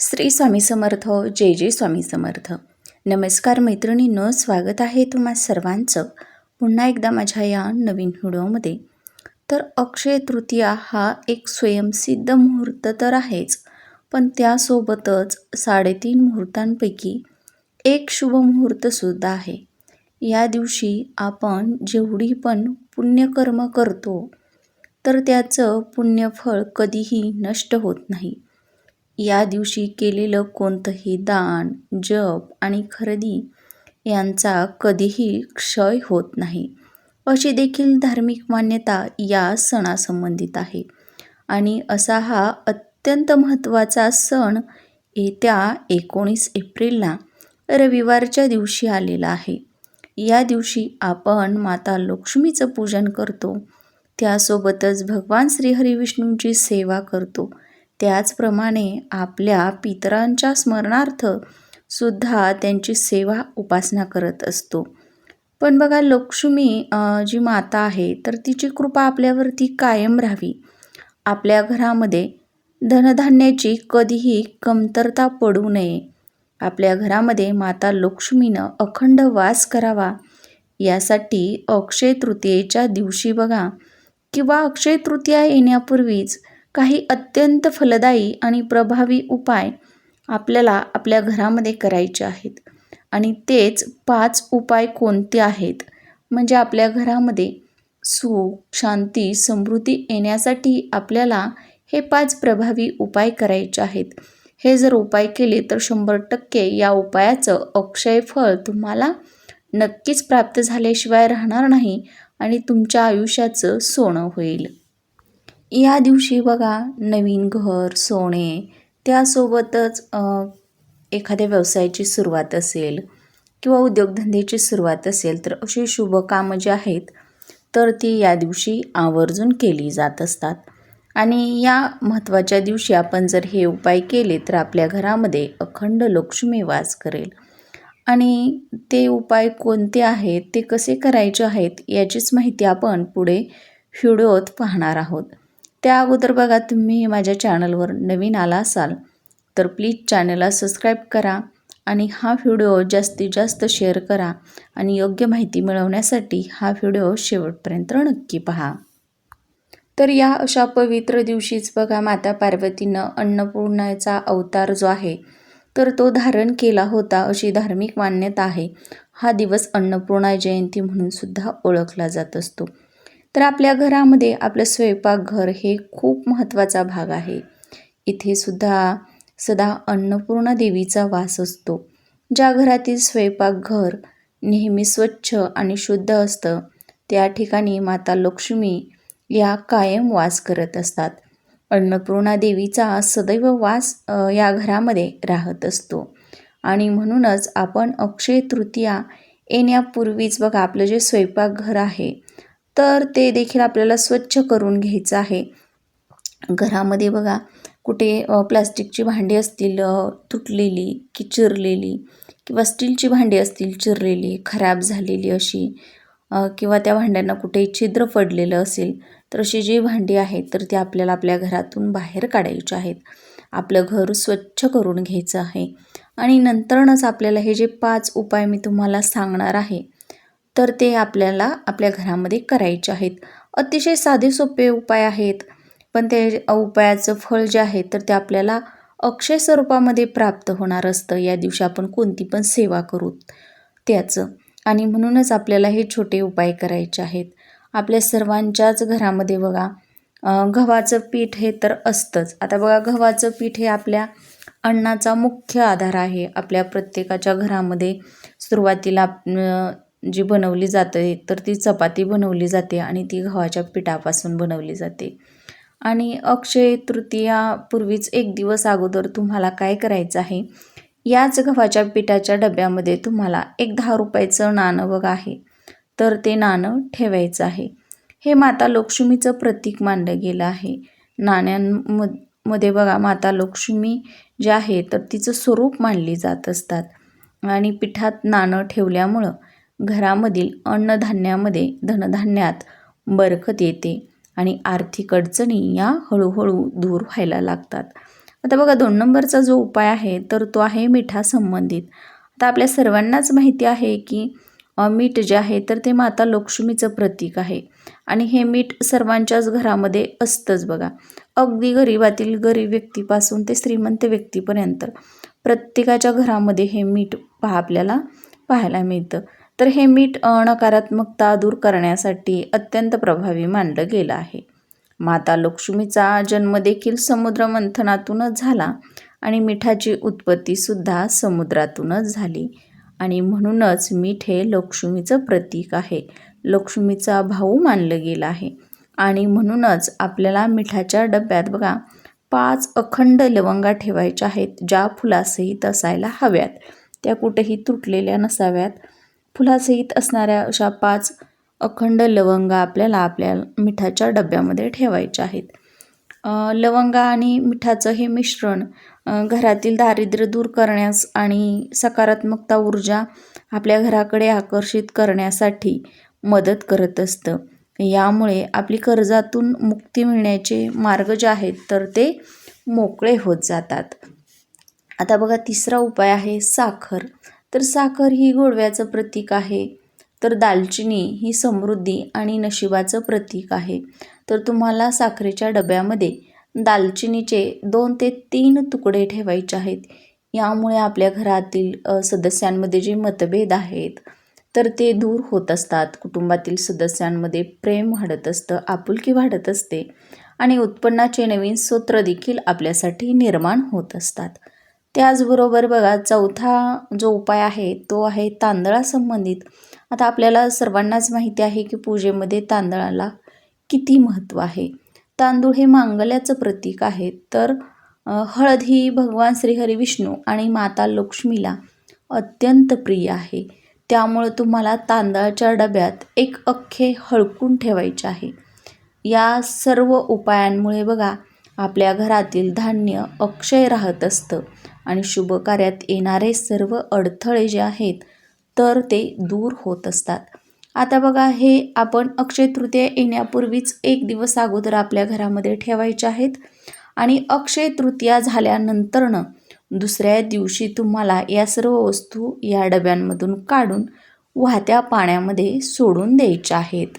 श्री स्वामी समर्थ. जय जय स्वामी समर्थ. नमस्कार मैत्रिणींनो, स्वागत आहे तुम्हा सर्वांचं पुन्हा एकदा माझ्या या नवीन व्हिडिओमध्ये. तर अक्षय तृतीया हा एक स्वयंसिद्ध मुहूर्त तर आहेच, पण त्यासोबतच 3.5 मुहूर्तांपैकी एक शुभ मुहूर्तसुद्धा आहे. या दिवशी आपण जेवढी पण पुण्यकर्म करतो तर त्याचं पुण्यफळ कधीही नष्ट होत नाही. या दिवशी केलेलं कोणतंही दान, जप आणि खरेदी यांचा कधीही क्षय होत नाही, अशी देखील धार्मिक मान्यता या सणासंबंधित आहे. आणि असा हा अत्यंत महत्त्वाचा सण येत्या 19 एप्रिलला रविवारच्या दिवशी आलेला आहे. या दिवशी आपण माता लक्ष्मीचं पूजन करतो, त्यासोबतच भगवान श्रीहरी विष्णूंची सेवा करतो. त्याचप्रमाणे आपल्या पितरांच्या स्मरणार्थ सुद्धा त्यांची सेवा उपासना करत असतो. पण बघा, लक्ष्मी जी माता आहे तर तिची कृपा आपल्यावरती कायम राहावी, आपल्या घरामध्ये धनधान्याची कधीही कमतरता पडू नये, आपल्या घरामध्ये माता लक्ष्मीनं अखंड वास करावा, यासाठी अक्षय तृतीयेच्या दिवशी बघा किंवा अक्षय तृतीया येण्यापूर्वीच काही अत्यंत फलदायी आणि प्रभावी उपाय आपल्याला आपल्या घरामध्ये करायचे आहेत. आणि तेच 5 उपाय कोणते आहेत, म्हणजे आपल्या घरामध्ये सुख, शांती, समृद्धी येण्यासाठी आपल्याला हे 5 प्रभावी उपाय करायचे आहेत. हे जर उपाय केले तर 100% या उपायाचं अक्षय फळ तुम्हाला नक्कीच प्राप्त झाल्याशिवाय राहणार नाही आणि तुमच्या आयुष्याचं सोनं होईल. या दिवशी बघा, नवीन घर, सोने, त्यासोबतच एखाद्या व्यवसायाची सुरुवात असेल किंवा उद्योगधंद्याची सुरुवात असेल तर अशी शुभ कामं जी आहेत तर ती या दिवशी आवर्जून केली जात असतात. आणि या महत्त्वाच्या दिवशी आपण जर हे उपाय केले तर आपल्या घरामध्ये अखंड लक्ष्मी वास करेल. आणि ते उपाय कोणते आहेत, ते कसे करायचे आहेत, याचीच माहिती आपण पुढे व्हिडिओत पाहणार आहोत. त्या अगोदर बघा, तुम्ही माझ्या चॅनलवर नवीन आला असाल तर प्लीज चॅनलला सबस्क्राईब करा आणि हा व्हिडिओ जास्तीत जास्त शेअर करा आणि योग्य माहिती मिळवण्यासाठी हा व्हिडिओ शेवटपर्यंत नक्की पहा. तर या अशा पवित्र दिवशीच बघा, माता पार्वतीनं अन्नपूर्णेचा अवतार जो आहे तर तो धारण केला होता, अशी धार्मिक मान्यता आहे. हा दिवस अन्नपूर्णा जयंती म्हणून सुद्धा ओळखला जात असतो. तर आपल्या घरामध्ये आपलं स्वयंपाकघर हे खूप महत्त्वाचा भाग आहे. इथे सुद्धा सदा अन्नपूर्णा देवीचा वास असतो. ज्या घरातील स्वयंपाकघर नेहमी स्वच्छ आणि शुद्ध असतं त्या ठिकाणी माता लक्ष्मी या कायम वास करत असतात. अन्नपूर्णा देवीचा सदैव वास या घरामध्ये राहत असतो. आणि म्हणूनच आपण अक्षय तृतीया येण्यापूर्वीच बघा, आपलं जे स्वयंपाकघर आहे तर ते देखील आपल्याला स्वच्छ करून घ्यायचं आहे. घरामध्ये बघा, कुठे प्लास्टिकची भांडी असतील तुटलेली की चिरलेली, किंवा स्टीलची भांडी असतील चिरलेली, खराब झालेली अशी, किंवा त्या भांड्यांना कुठे छिद्र पडलेलं असेल तर अशी जी भांडी आहेत तर ती आपल्याला आपल्या घरातून बाहेर काढायची आहेत. आपलं घर स्वच्छ करून घ्यायचं आहे. आणि नंतरच आपल्याला हे जे 5 उपाय मी तुम्हाला सांगणार आहे तर ते आपल्याला आपल्या घरामध्ये करायचे आहेत. अतिशय साधे सोपे उपाय आहेत, पण ते उपायाचं फळ जे आहे तर ते आपल्याला अक्षय स्वरूपामध्ये प्राप्त होणार असतं या दिवशी आपण कोणती पण सेवा करू त्याचं. आणि म्हणूनच आपल्याला हे छोटे उपाय करायचे आहेत. आपल्या सर्वांच्याच घरामध्ये बघा, गव्हाचं पीठ हे तर असतंच. आता बघा, गव्हाचं पीठ हे आपल्या अन्नाचा मुख्य आधार आहे. आपल्या प्रत्येकाच्या घरामध्ये सुरुवातीला जी बनवली जाते तर ती चपाती बनवली जाते आणि ती गव्हाच्या पिठापासून बनवली जाते. आणि अक्षय तृतीयापूर्वीच 1 दिवस अगोदर तुम्हाला काय करायचं आहे, याच गव्हाच्या पिठाच्या डब्यामध्ये तुम्हाला एक 10 रुपयाचं नाणं बघा आहे तर ते नाणं ठेवायचं आहे. हे माता लक्ष्मीचं प्रतीक मानलं गेलं आहे. नाण्यांमध्ये बघा, माता लक्ष्मी जे आहे तर तिचं स्वरूप मानली जात असतात. आणि पिठात नाणं ठेवल्यामुळं घरामधील अन्नधान्यामध्ये, धनधान्यात बरकत येते आणि आर्थिक अडचणी या हळूहळू दूर व्हायला लागतात. आता बघा 2 नंबरचा जो उपाय आहे तर तो आहे मिठासंबंधित. आता आपल्या सर्वांनाच माहिती आहे की मीठ जे आहे तर ते माता लक्ष्मीचं प्रतीक आहे आणि हे मीठ सर्वांच्याच घरामध्ये असतंच बघा. अगदी गरीबातील गरीब व्यक्तीपासून ते श्रीमंत व्यक्तीपर्यंत प्रत्येकाच्या घरामध्ये हे मीठ आपल्याला पाहायला मिळतं. तर हे मीठ नकारात्मकता दूर करण्यासाठी अत्यंत प्रभावी मानलं गेलं आहे. माता लक्ष्मीचा जन्म देखील समुद्र मंथनातूनच झाला आणि मिठाची उत्पत्तीसुद्धा समुद्रातूनच झाली आणि म्हणूनच मीठ हे लक्ष्मीचं प्रतीक आहे. लक्ष्मीचा भाऊ मानलं गेलं आहे आणि म्हणूनच आपल्याला मिठाच्या डब्यात बघा 5 अखंड लवंगा ठेवायच्या आहेत, ज्या फुलासहित असायला हव्यात. त्या कुठेही तुटलेल्या नसाव्यात. फुलासहित असणाऱ्या अशा 5 अखंड लवंगा आपल्याला आपल्या मिठाच्या डब्यामध्ये ठेवायच्या आहेत. लवंगा आणि मिठाचं हे मिश्रण घरातील दारिद्र्य दूर करण्यास आणि सकारात्मकता ऊर्जा आपल्या घराकडे आकर्षित करण्यासाठी मदत करत असतं. यामुळे आपली कर्जातून मुक्ती मिळण्याचे मार्ग जे आहेत तर ते मोकळे होत जातात. आता बघा तिसरा उपाय आहे साखर. तर साखर ही गोडव्याचं प्रतीक आहे. तर दालचिनी ही समृद्धी आणि नशिबाचं प्रतीक आहे. तर तुम्हाला साखरेच्या डब्यामध्ये दालचिनीचे 2 ते 3 तुकडे ठेवायचे आहेत. यामुळे आपल्या घरातील सदस्यांमध्ये जे मतभेद आहेत तर ते दूर होत असतात. कुटुंबातील सदस्यांमध्ये प्रेम वाढत असतं, आपुलकी वाढत असते आणि उत्पन्नाचे नवीन स्रोत देखील आपल्यासाठी निर्माण होत असतात. त्याचबरोबर बघा चौथा जो उपाय आहे तो आहे तांदळासंबंधित. आता आपल्याला सर्वांनाच माहिती आहे की पूजेमध्ये तांदळाला किती महत्त्व आहे. तांदूळ हे मांगल्याचं प्रतीक आहे. तर हळद ही भगवान श्रीहरी विष्णू आणि माता लक्ष्मीला अत्यंत प्रिय आहे. त्यामुळे तुम्हाला तांदळाच्या डब्यात एक अख्खे हळकून ठेवायचे आहे. या सर्व उपायांमुळे बघा आपल्या घरातील धान्य अक्षय राहत असतं आणि शुभ कार्यात येणारे सर्व अडथळे जे आहेत तर ते दूर होत असतात. आता बघा हे आपण अक्षय तृतीया येण्यापूर्वीच 1 दिवस अगोदर आपल्या घरामध्ये ठेवायचे आहेत आणि अक्षय तृतीया झाल्यानंतरनं दुसऱ्या दिवशी तुम्हाला या सर्व वस्तू या डब्यांमधून काढून वाहत्या पाण्यामध्ये सोडून द्यायच्या आहेत.